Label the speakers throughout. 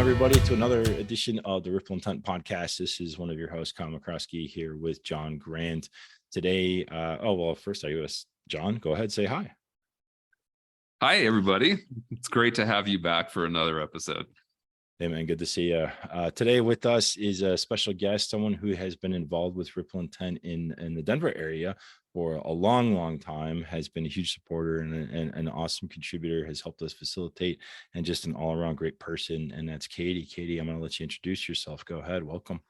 Speaker 1: everybody, to another edition of the Ripple Intent Podcast. This is one of your hosts, Kyle McCroskey, here with Jon Grant. Today, first I guess, Jon, go ahead, say hi.
Speaker 2: Hi, everybody. It's great to have you back for another episode.
Speaker 1: Hey, man, good to see you. Today with us is a special guest, someone who has been involved with Ripple Intent in the Denver area for a long time, has been a huge supporter and an awesome contributor, has helped us facilitate, and just an all-around great person, and that's Katy. Katy, I'm going to let you introduce yourself. Go ahead. Welcome.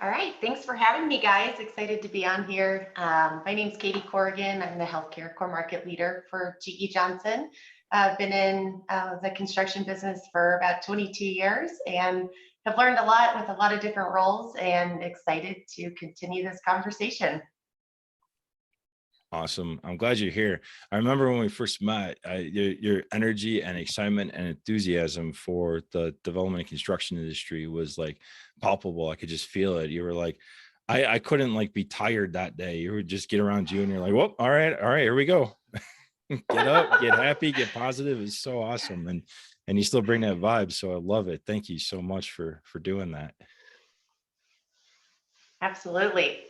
Speaker 3: All right. Thanks for having me, guys. Excited to be on here. My name's Katy Corrigan. I'm the healthcare core market leader for GE Johnson. I've been in the construction business for about 22 years and have learned a lot with a lot of different roles, and excited to continue this conversation.
Speaker 1: Awesome. I'm glad you're here. I remember when we first met, your energy and excitement and enthusiasm for the development and construction industry was like palpable. I could just feel it. You were like, I couldn't like be tired that day. You would just get around you and you're like, well, all right, here we go. Get up, get happy, get positive. It's so awesome. And you still bring that vibe. So I love it. Thank you so much for doing that.
Speaker 3: Absolutely.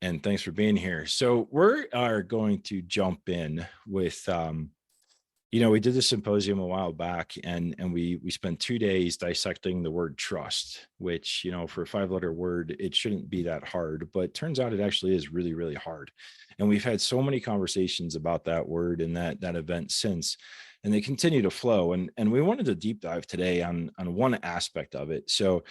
Speaker 1: And thanks for being here. So we are going to jump in with, we did the symposium a while back, and we spent 2 days dissecting the word trust, which, for a 5-letter word, it shouldn't be that hard, but it turns out it actually is really, really hard. And we've had so many conversations about that word and that event since, and they continue to flow. And we wanted to deep dive today on one aspect of it. So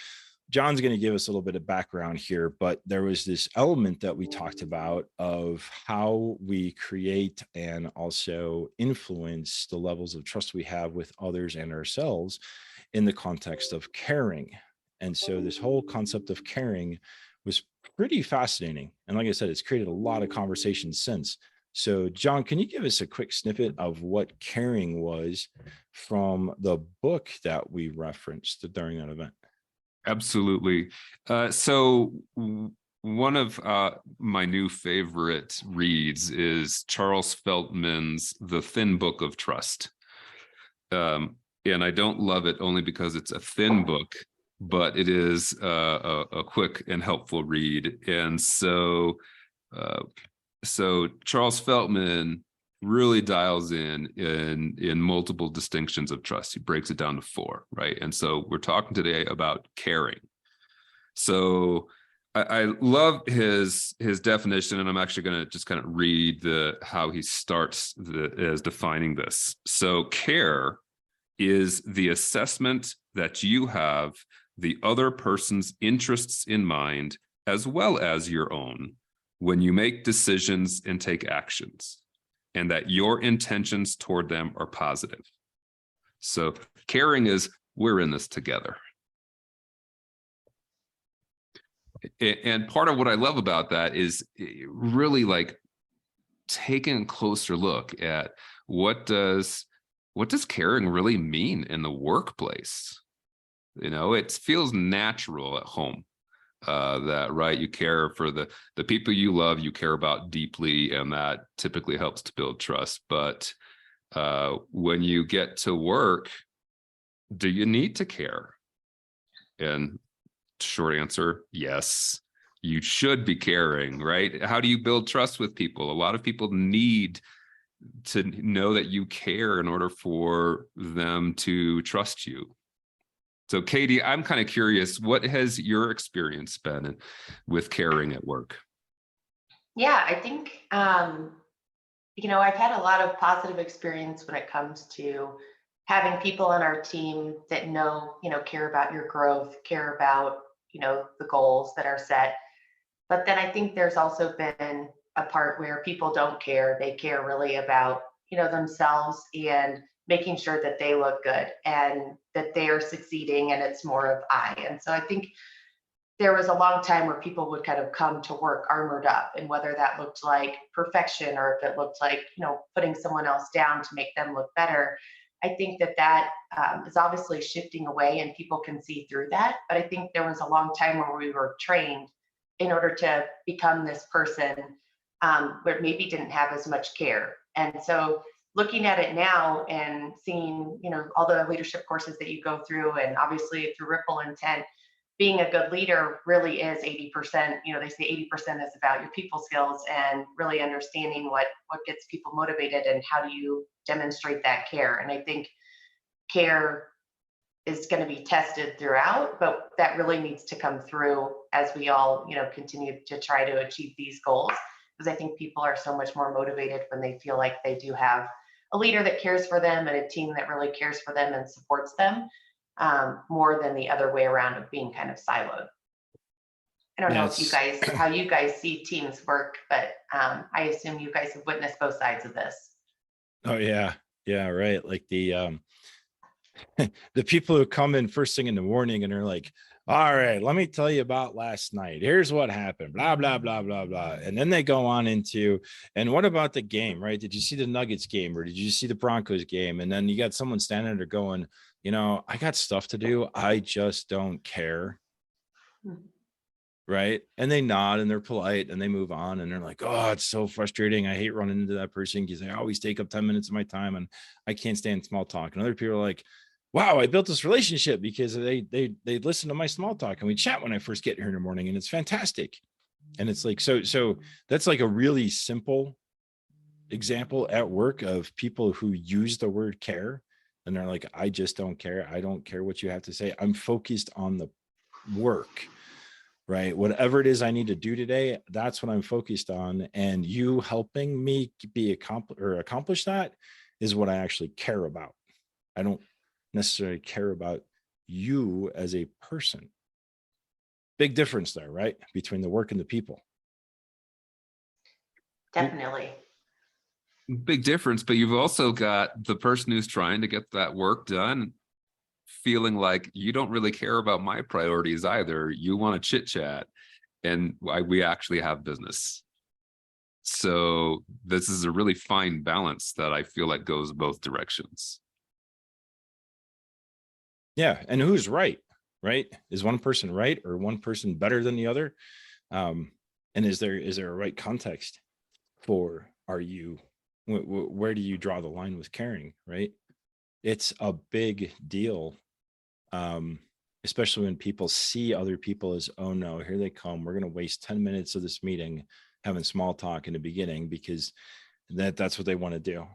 Speaker 1: Jon's going to give us a little bit of background here, but there was this element that we talked about of how we create and also influence the levels of trust we have with others and ourselves in the context of caring. And so this whole concept of caring was pretty fascinating. And like I said, it's created a lot of conversations since. So Jon, can you give us a quick snippet of what caring was from the book that we referenced during that event?
Speaker 2: Absolutely. So one of my new favorite reads is Charles Feltman's The Thin Book of Trust. And I don't love it only because it's a thin book, but it is a quick and helpful read. And so Charles Feltman really dials in multiple distinctions of trust. He breaks it down to 4, right? And so we're talking today about caring. So I love his definition, and I'm actually going to just kind of read how he starts as defining this. So care is the assessment that you have the other person's interests in mind, as well as your own, when you make decisions and take actions, and that your intentions toward them are positive. So caring is, we're in this together. And part of what I love about that is really like taking a closer look at what does caring really mean in the workplace? It feels natural at home. That, right, you care for the people you love, you care about deeply, and that typically helps to build trust. But when you get to work, do you need to care? And short answer, yes, you should be caring, right? How do you build trust with people? A lot of people need to know that you care in order for them to trust you. So Katy, I'm kind of curious, what has your experience been with caring at work?
Speaker 3: Yeah, I think, I've had a lot of positive experience when it comes to having people on our team that care about your growth, care about, the goals that are set. But then I think there's also been a part where people don't care. They care really about, themselves and making sure that they look good and that they are succeeding, and it's more of I. And so I think there was a long time where people would kind of come to work armored up, and whether that looked like perfection or if it looked like, putting someone else down to make them look better. I think that is obviously shifting away, and people can see through that. But I think there was a long time where we were trained in order to become this person where maybe didn't have as much care. And so looking at it now and seeing, all the leadership courses that you go through, and obviously through Ripple Intent, being a good leader really is 80%. They say 80% is about your people skills and really understanding what gets people motivated and how do you demonstrate that care. And I think care is going to be tested throughout, but that really needs to come through as we all, continue to try to achieve these goals. Because I think people are so much more motivated when they feel like they do have a leader that cares for them and a team that really cares for them and supports them, more than the other way around of being kind of siloed. I don't know if you guys, how you guys see teams work, but I assume you guys have witnessed both sides of this.
Speaker 1: Oh yeah. Yeah. Right. Like the people who come in first thing in the morning and are like, all right, let me tell you about last night. Here's what happened, blah, blah, blah, blah, blah. And then they go on into, and what about the game, right? Did you see the Nuggets game or did you see the Broncos game? And then you got someone standing there going, I got stuff to do. I just don't care. Right. And they nod and they're polite and they move on and they're like, oh, it's so frustrating. I hate running into that person because they always take up 10 minutes of my time and I can't stand small talk. And other people are like, wow, I built this relationship because they listen to my small talk and we chat when I first get here in the morning and it's fantastic. And it's like, so that's like a really simple example at work of people who use the word care and they're like, I just don't care. I don't care what you have to say. I'm focused on the work, right? Whatever it is I need to do today, that's what I'm focused on. And you helping me accomplish that is what I actually care about. I don't necessarily care about you as a person. Big difference there, right? Between the work and the people.
Speaker 3: Definitely.
Speaker 2: Big difference, but you've also got the person who's trying to get that work done feeling like you don't really care about my priorities either. You want to chit chat and we actually have business. So this is a really fine balance that I feel like goes both directions.
Speaker 1: Yeah. And who's right? Is one person right or one person better than the other? And is there a right context for where do you draw the line with caring, right? It's a big deal. Especially when people see other people as, oh no, here they come. We're going to waste 10 minutes of this meeting having small talk in the beginning because that's what they want to do.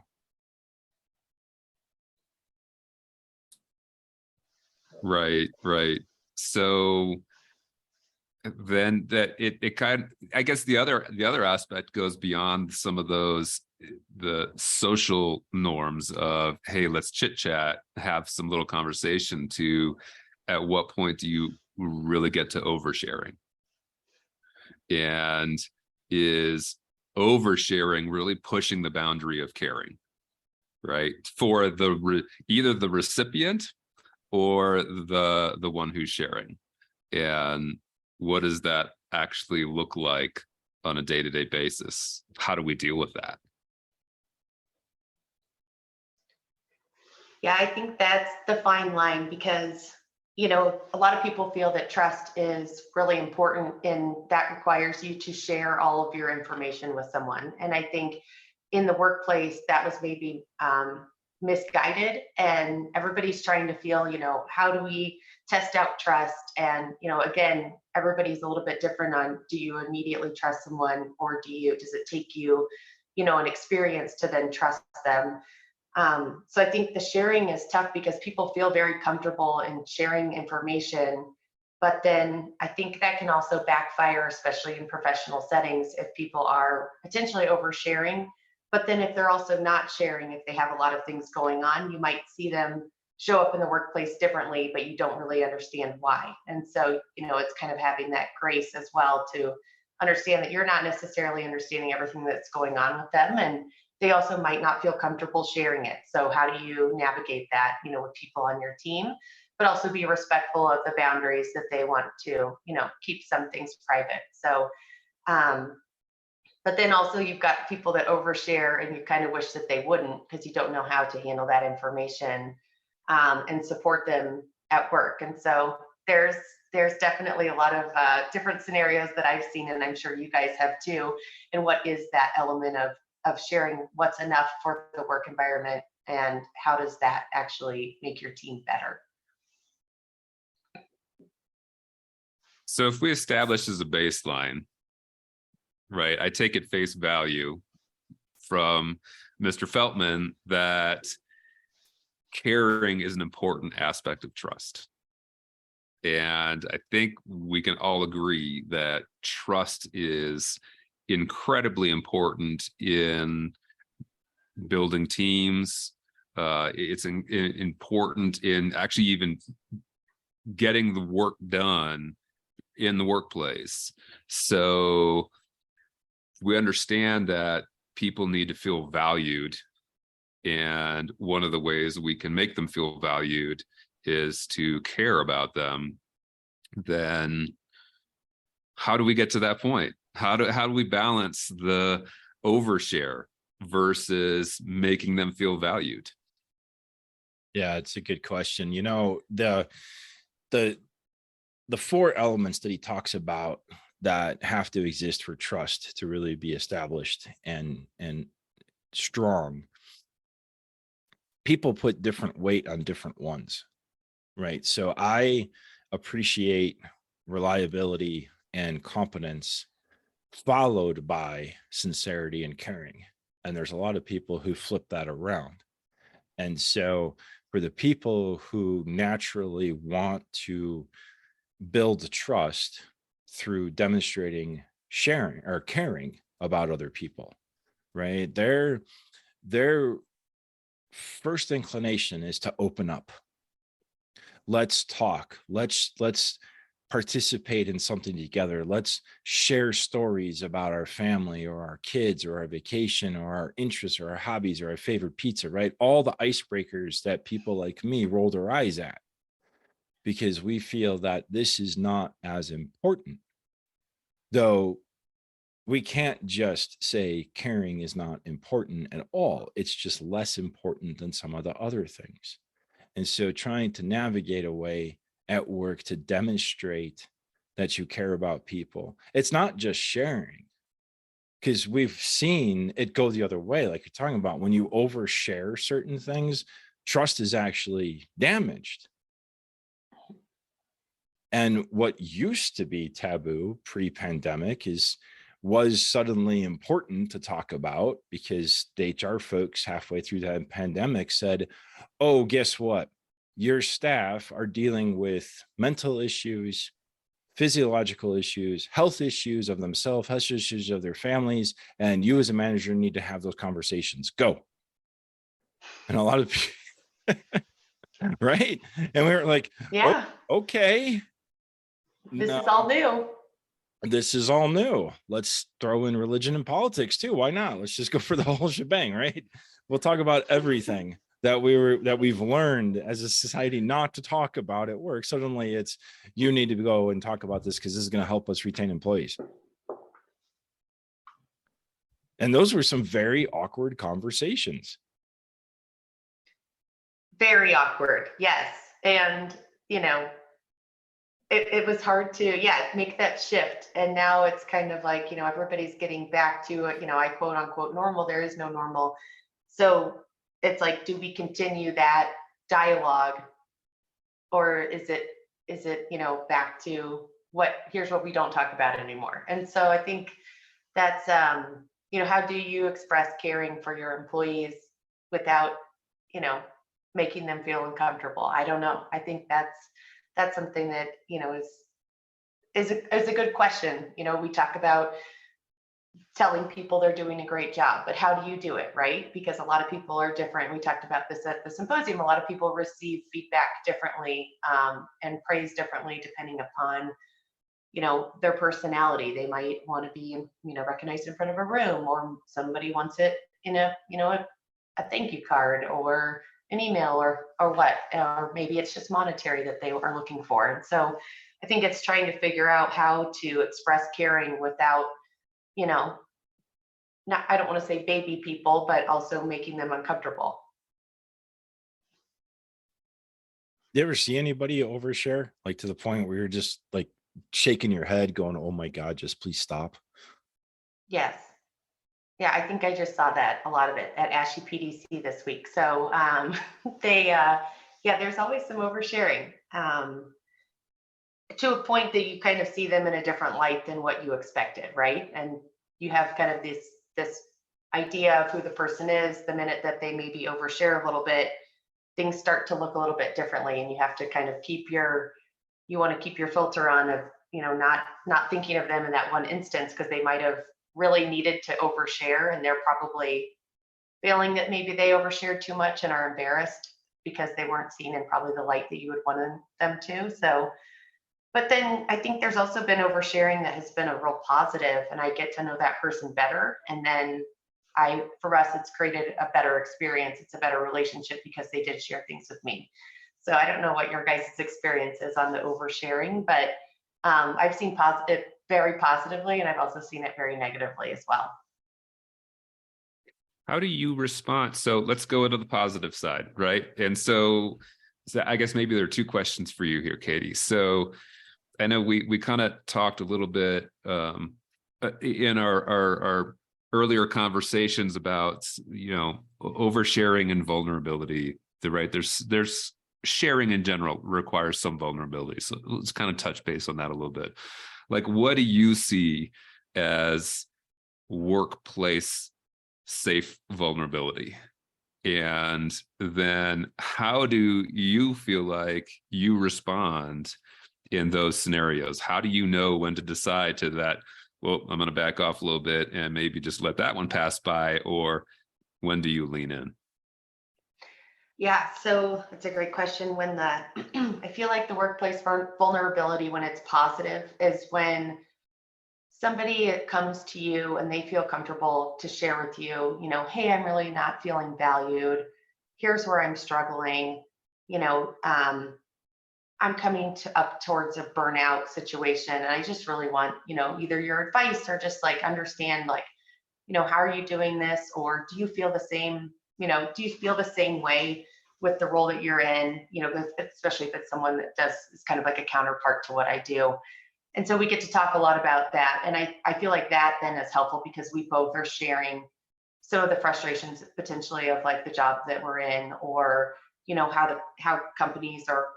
Speaker 2: Right. So then that it kind of, I guess the other aspect goes beyond some of those, the social norms of, hey, let's chit chat, have some little conversation, to at what point do you really get to oversharing? And is oversharing really pushing the boundary of caring, right? For either the recipient or the one who's sharing. And what does that actually look like on a day-to-day basis? How do we deal with that?
Speaker 3: Yeah, I think that's the fine line because, a lot of people feel that trust is really important and that requires you to share all of your information with someone. And I think in the workplace that was maybe misguided, and everybody's trying to feel, how do we test out trust? And, again, everybody's a little bit different on, do you immediately trust someone or does it take you, an experience to then trust them? So I think the sharing is tough because people feel very comfortable in sharing information, but then I think that can also backfire, especially in professional settings, if people are potentially oversharing. But then if they're also not sharing, if they have a lot of things going on, you might see them show up in the workplace differently, but you don't really understand why. And so, it's kind of having that grace as well to understand that you're not necessarily understanding everything that's going on with them. And they also might not feel comfortable sharing it. So how do you navigate that, with people on your team, but also be respectful of the boundaries that they want to, keep some things private. So, but then also you've got people that overshare and you kind of wish that they wouldn't because you don't know how to handle that information and support them at work. And so there's definitely a lot of different scenarios that I've seen, and I'm sure you guys have too. And what is that element of of sharing what's enough for the work environment and how does that actually make your team better.
Speaker 2: So if we establish as a baseline, right, I take at face value from Mr. Feltman that caring is an important aspect of trust. And I think we can all agree that trust is incredibly important in building teams. It's important in actually even getting the work done in the workplace. So we understand that people need to feel valued. And one of the ways we can make them feel valued is to care about them. Then how do we get to that point? How do we balance the overshare versus making them feel valued?
Speaker 1: Yeah, it's a good question. You know, the 4 elements that he talks about that have to exist for trust to really be established and strong. People put different weight on different ones, right? So I appreciate reliability and competence followed by sincerity and caring. And there's a lot of people who flip that around. And so for the people who naturally want to build trust through demonstrating sharing or caring about other people, right? Their first inclination is to open up. Let's talk. Let's participate in something together. Let's share stories about our family or our kids or our vacation or our interests or our hobbies or our favorite pizza, right? All the icebreakers that people like me roll their eyes at because we feel that this is not as important. Though we can't just say caring is not important at all. It's just less important than some of the other things. And so trying to navigate a way at work to demonstrate that you care about people. It's not just sharing, because we've seen it go the other way. Like you're talking about, when you overshare certain things, trust is actually damaged. And what used to be taboo pre-pandemic was suddenly important to talk about because the HR folks halfway through that pandemic said, oh, guess what? Your staff are dealing with mental issues, physiological issues, health issues of themselves, health issues of their families, and you as a manager need to have those conversations. Go. And a lot of people, right? And we were like,
Speaker 3: Yeah.
Speaker 1: oh, okay.
Speaker 3: This is all new.
Speaker 1: This is all new. Let's throw in religion and politics too. Why not? Let's just go for the whole shebang, right? We'll talk about everything that we've learned as a society not to talk about at work. Suddenly it's, you need to go and talk about this because this is going to help us retain employees. And those were some very awkward conversations.
Speaker 3: Very awkward. Yes. And, you know, it was hard to, make that shift. And now it's kind of like, you know, everybody's getting back to, I quote unquote normal. There is no normal. So it's like, do we continue that dialogue, or is it, back to here's what we don't talk about anymore. And so I think that's, how do you express caring for your employees without, making them feel uncomfortable? I don't know. I think that's something that, is a good question. We talk about telling people they're doing a great job, but how do you do it, right? Because a lot of people are different. We talked about this at the symposium. A lot of people receive feedback differently and praise differently depending upon, their personality. They might want to be, recognized in front of a room, or somebody wants it in a thank you card or an email or what, or maybe it's just monetary that they are looking for. And so I think it's trying to figure out how to express caring without, I don't want to say baby people, but also making them uncomfortable.
Speaker 1: You ever see anybody overshare, like to the point where you're just like shaking your head going, oh my God, just please stop?
Speaker 3: Yes. Yeah, I think I just saw that, a lot of it at ASHI PDC this week. So yeah, there's always some oversharing, to a point that you kind of see them in a different light than what you expected, right? And you have kind of this idea of who the person is. The minute that they maybe overshare a little bit, things start to look a little bit differently, and you have to kind of you want to keep your filter on of, not thinking of them in that one instance, because they might have really needed to overshare, and they're probably feeling that maybe they overshared too much and are embarrassed because they weren't seen in probably the light that you would want them to. So, but then I think there's also been oversharing that has been a real positive, and I get to know that person better. And then for us, it's created a better experience. It's a better relationship because they did share things with me. So I don't know what your guys' experience is on the oversharing, but I've seen it very positively, and I've also seen it very negatively as well.
Speaker 2: How do you respond? So let's go into the positive side, right? And so I guess maybe there are two questions for you here, Katy. So I know we kind of talked a little bit in our earlier conversations about, oversharing and vulnerability. Right? There's sharing in general requires some vulnerability. So let's kind of touch base on that a little bit. Like, what do you see as workplace safe vulnerability? And then how do you feel like you respond in those scenarios? How do you know when to decide to that, well, I'm going to back off a little bit and maybe just let that one pass by, or when do you lean in?
Speaker 3: Yeah, so that's a great question. I feel like the workplace vulnerability, when it's positive, is when somebody comes to you and they feel comfortable to share with you, hey, I'm really not feeling valued. Here's where I'm struggling. I'm coming up towards a burnout situation, and I just really want, either your advice or just like understand, like, how are you doing this? Or do you feel the same, do you feel the same way with the role that you're in? Especially if it's someone that is kind of like a counterpart to what I do. And so we get to talk a lot about that. And I feel like that then is helpful because we both are sharing some of the frustrations potentially of like the job that we're in, or, how companies are,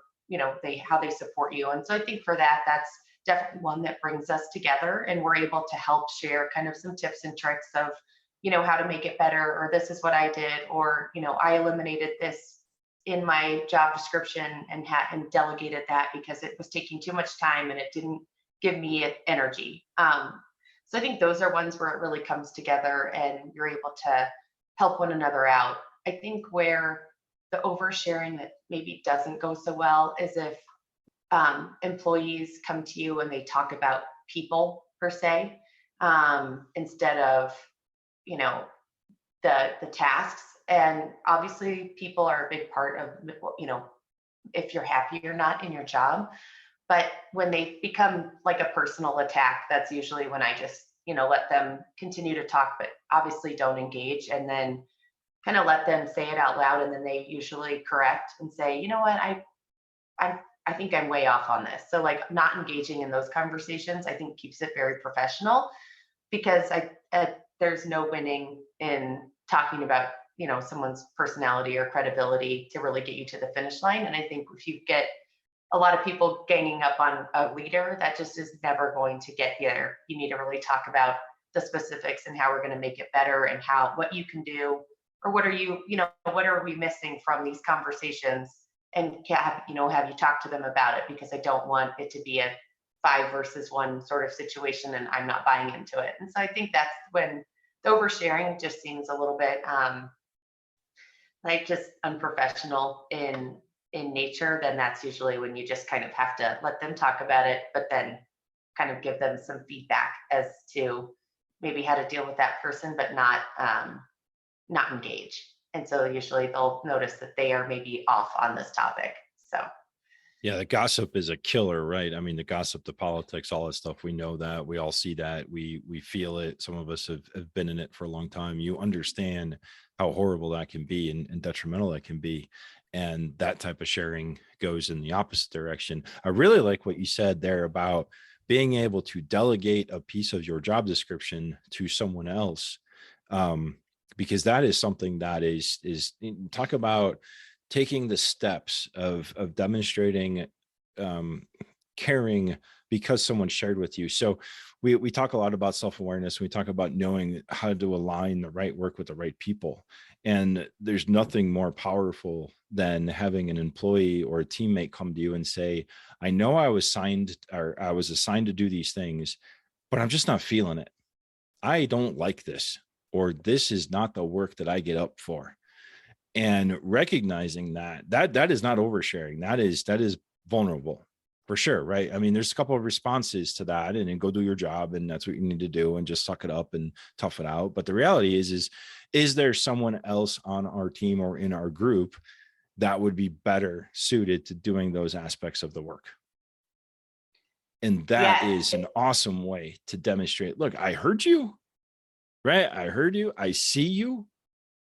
Speaker 3: how they support you. And so I think for that, that's definitely one that brings us together, and we're able to help share kind of some tips and tricks of, how to make it better, or this is what I did, or, I eliminated this in my job description and delegated that because it was taking too much time and it didn't give me energy. So I think those are ones where it really comes together and you're able to help one another out. I think where the oversharing that maybe doesn't go so well is if employees come to you and they talk about people per se, instead of, the tasks. And obviously people are a big part of, if you're happy or not in your job. But when they become like a personal attack, that's usually when I just, let them continue to talk, but obviously don't engage, and then kind of let them say it out loud. And then they usually correct and say, you know what, I think I'm way off on this. So like not engaging in those conversations, I think keeps it very professional, because there's no winning in talking about, someone's personality or credibility to really get you to the finish line. And I think if you get a lot of people ganging up on a leader, that just is never going to get you there. You need to really talk about the specifics and how we're going to make it better, and what you can do, or what are we missing from these conversations, and have you talk to them about it, because I don't want it to be a 5 versus 1 sort of situation and I'm not buying into it. And so I think that's when the oversharing just seems a little bit like just unprofessional in nature. Then that's usually when you just kind of have to let them talk about it, but then kind of give them some feedback as to maybe how to deal with that person, but not engage. And so usually they'll notice that they are maybe off on this topic. So
Speaker 1: Yeah, the gossip is a killer, right? I mean, the gossip, the politics, all that stuff. We know that. We all see that. We feel it. Some of us have been in it for a long time. You understand how horrible that can be, and detrimental that can be. And that type of sharing goes in the opposite direction. I really like what you said there about being able to delegate a piece of your job description to someone else, Because that is something that is talk about taking the steps of demonstrating caring because someone shared with you. So we talk a lot about self-awareness. We talk about knowing how to align the right work with the right people. And there's nothing more powerful than having an employee or a teammate come to you and say, I know I was assigned to do these things, but I'm just not feeling it. I don't like this, or this is not the work that I get up for. And recognizing that is not oversharing. That is vulnerable for sure. Right. I mean, there's a couple of responses to that, and then go do your job. And that's what you need to do, and just suck it up and tough it out. But the reality is there someone else on our team or in our group that would be better suited to doing those aspects of the work? And that is an awesome way to demonstrate, look, I heard you, right? I heard you, I see you,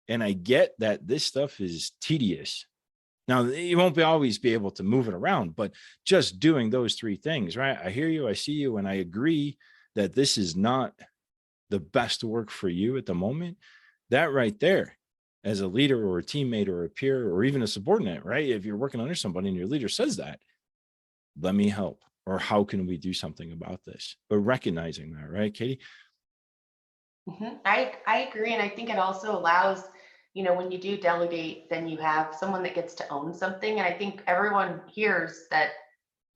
Speaker 1: and I get that this stuff is tedious. Now, you won't always be able to move it around, but just doing those three things, right? I hear you, I see you, and I agree that this is not the best work for you at the moment. That right there, as a leader or a teammate or a peer or even a subordinate, right? If you're working under somebody and your leader says that, let me help, or how can we do something about this? But recognizing that, right, Katie?
Speaker 3: I agree. And I think it also allows, when you do delegate, then you have someone that gets to own something. And I think everyone hears that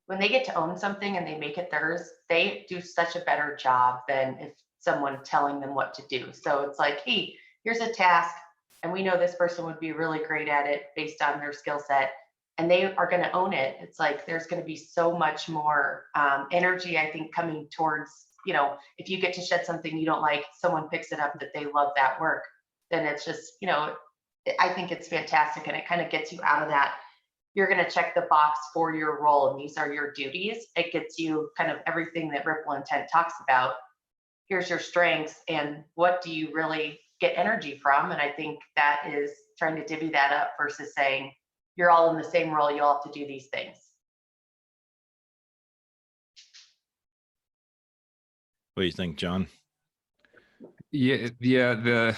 Speaker 3: when they get to own something and they make it theirs, they do such a better job than if someone telling them what to do. So it's like, hey, here's a task, and we know this person would be really great at it based on their skill set, and they are going to own it. It's like there's going to be so much more energy, I think, coming towards, if you get to shed something you don't like, someone picks it up that they love that work, then it's just, I think it's fantastic. And it kind of gets you out of that. You're going to check the box for your role, and these are your duties. It gets you kind of everything that Ripple Intent talks about. Here's your strengths, and what do you really get energy from? And I think that is trying to divvy that up versus saying, you're all in the same role, you all have to do these things.
Speaker 1: What do you think, John?
Speaker 2: Yeah.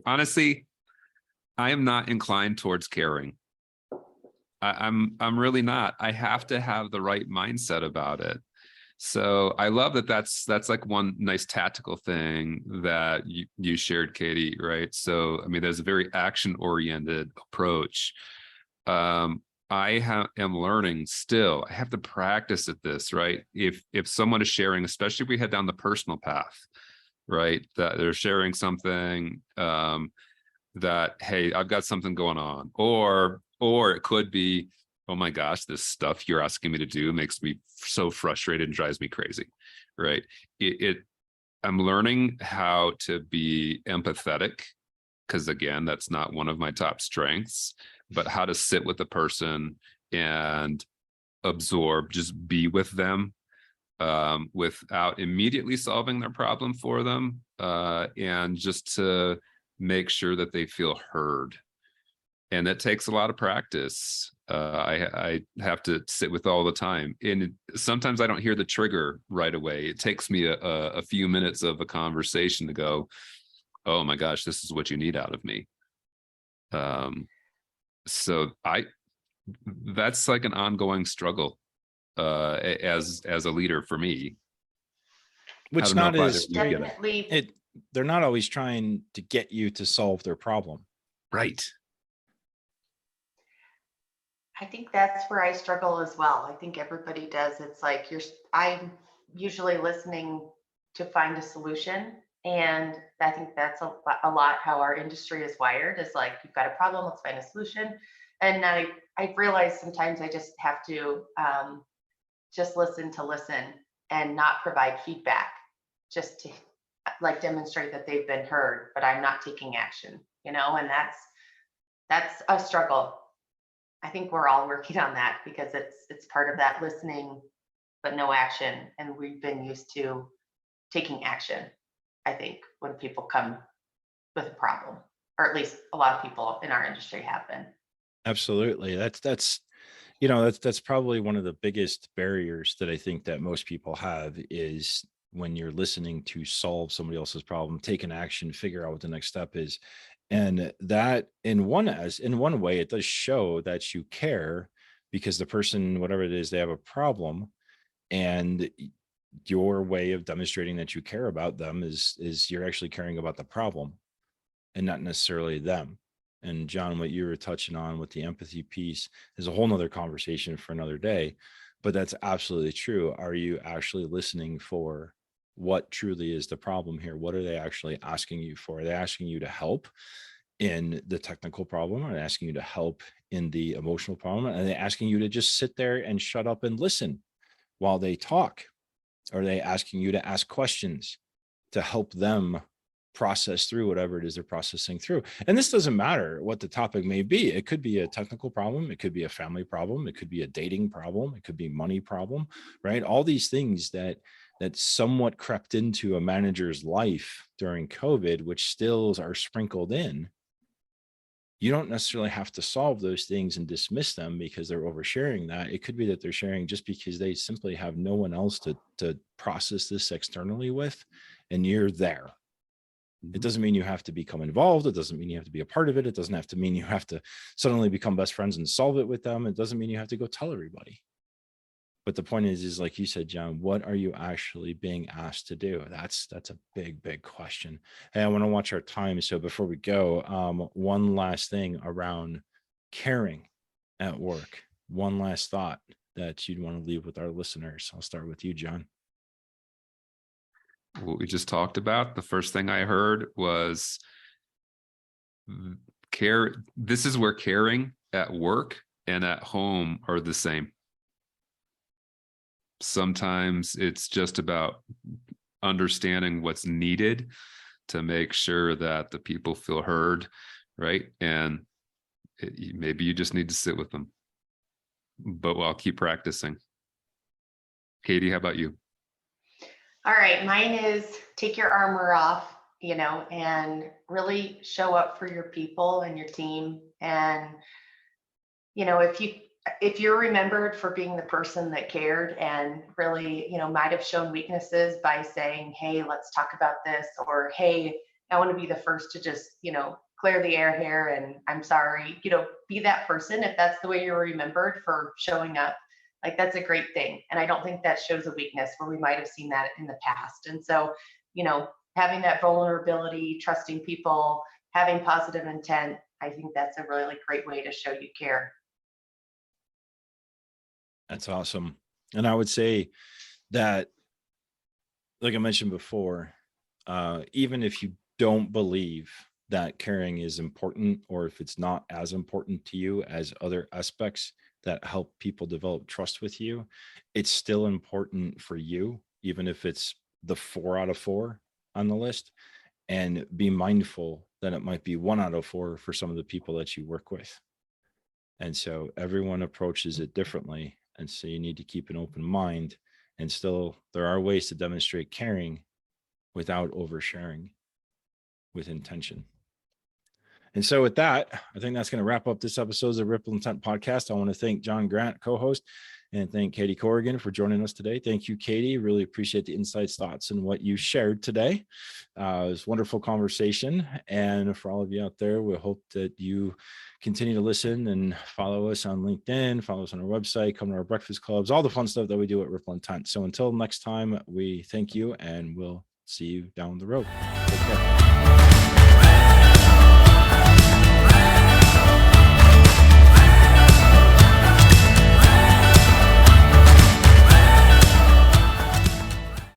Speaker 2: Honestly, I am not inclined towards caring. I'm really not. I have to have the right mindset about it. So I love that that's like one nice tactical thing that you shared, Katie, right? So, I mean, there's a very action-oriented approach. I am learning still. I have to practice at this, right? If someone is sharing, especially if we head down the personal path, right? That they're sharing something that, hey, I've got something going on, or it could be, oh my gosh, this stuff you're asking me to do makes me so frustrated and drives me crazy, right? I'm learning how to be empathetic, because again, that's not one of my top strengths, but how to sit with the person and absorb, just be with them without immediately solving their problem for them, and just to make sure that they feel heard. And that takes a lot of practice. I have to sit with all the time. And sometimes I don't hear the trigger right away. It takes me a few minutes of a conversation to go, oh my gosh, this is what you need out of me. So that's like an ongoing struggle as a leader for me.
Speaker 1: Which not is
Speaker 3: definitely
Speaker 1: they're not always trying to get you to solve their problem.
Speaker 2: Right.
Speaker 3: I think that's where I struggle as well. I think everybody does. It's like I'm usually listening to find a solution. And I think that's a lot how our industry is wired, is like, you've got a problem, let's find a solution. And I realize sometimes I just have to just listen and not provide feedback, just to like demonstrate that they've been heard, but I'm not taking action, and that's a struggle. I think we're all working on that, because it's part of that listening, but no action. And we've been used to taking action, I think, when people come with a problem, or at least a lot of people in our industry have been.
Speaker 1: Absolutely. That's probably one of the biggest barriers that I think that most people have is when you're listening to solve somebody else's problem, take an action, figure out what the next step is. And that in one way, it does show that you care, because the person, whatever it is, they have a problem, and your way of demonstrating that you care about them is you're actually caring about the problem and not necessarily them. And John, what you were touching on with the empathy piece is a whole nother conversation for another day, but that's absolutely true. Are you actually listening for what truly is the problem here? What are they actually asking you for? Are they asking you to help in the technical problem? Are they asking you to help in the emotional problem? Are they asking you to just sit there and shut up and listen while they talk? Are they asking you to ask questions to help them process through whatever it is they're processing through? And this doesn't matter what the topic may be. It could be a technical problem. It could be a family problem. It could be a dating problem. It could be money problem, right? All these things that somewhat crept into a manager's life during COVID, which still are sprinkled in. You don't necessarily have to solve those things and dismiss them because they're oversharing that. It could be that they're sharing just because they simply have no one else to process this externally with, and you're there. It doesn't mean you have to become involved. It doesn't mean you have to be a part of it. It doesn't have to mean you have to suddenly become best friends and solve it with them. It doesn't mean you have to go tell everybody. But the point is like you said, John, what are you actually being asked to do? That's a big question. And I want to watch our time. So before we go, one last thing around caring at work. One last thought that you'd want to leave with our listeners. I'll start with you, John.
Speaker 2: What we just talked about, the first thing I heard was care. This is where caring at work and at home are the same. Sometimes it's just about understanding what's needed to make sure that the people feel heard, right? And maybe you just need to sit with them, but I'll keep practicing. Katie, how about you?
Speaker 3: All right, mine is take your armor off, and really show up for your people and your team. And, if you're remembered for being the person that cared and really, might have shown weaknesses by saying, hey, let's talk about this, or, hey, I want to be the first to just, clear the air here, and I'm sorry, be that person. If that's the way you're remembered for showing up, like, that's a great thing. And I don't think that shows a weakness where we might have seen that in the past. And so, having that vulnerability, trusting people, having positive intent, I think that's a really great way to show you care.
Speaker 1: That's awesome. And I would say that, like I mentioned before, even if you don't believe that caring is important, or if it's not as important to you as other aspects that help people develop trust with you, it's still important for you, even if it's the 4 out of 4 on the list. And be mindful that it might be 1 out of 4 for some of the people that you work with. And so everyone approaches it differently. And so you need to keep an open mind. And still, there are ways to demonstrate caring without oversharing, with intention. And so with that, I think that's going to wrap up this episode of the Ripple Intent Podcast. I want to thank John Grant, co-host, and thank Katy Corrigan for joining us today. Thank you, Katy. Really appreciate the insights, thoughts, and what you shared today. It was a wonderful conversation. And for all of you out there, we hope that you continue to listen and follow us on LinkedIn, follow us on our website, come to our breakfast clubs, all the fun stuff that we do at Ripple Intent. So until next time, we thank you, and we'll see you down the road. Take care.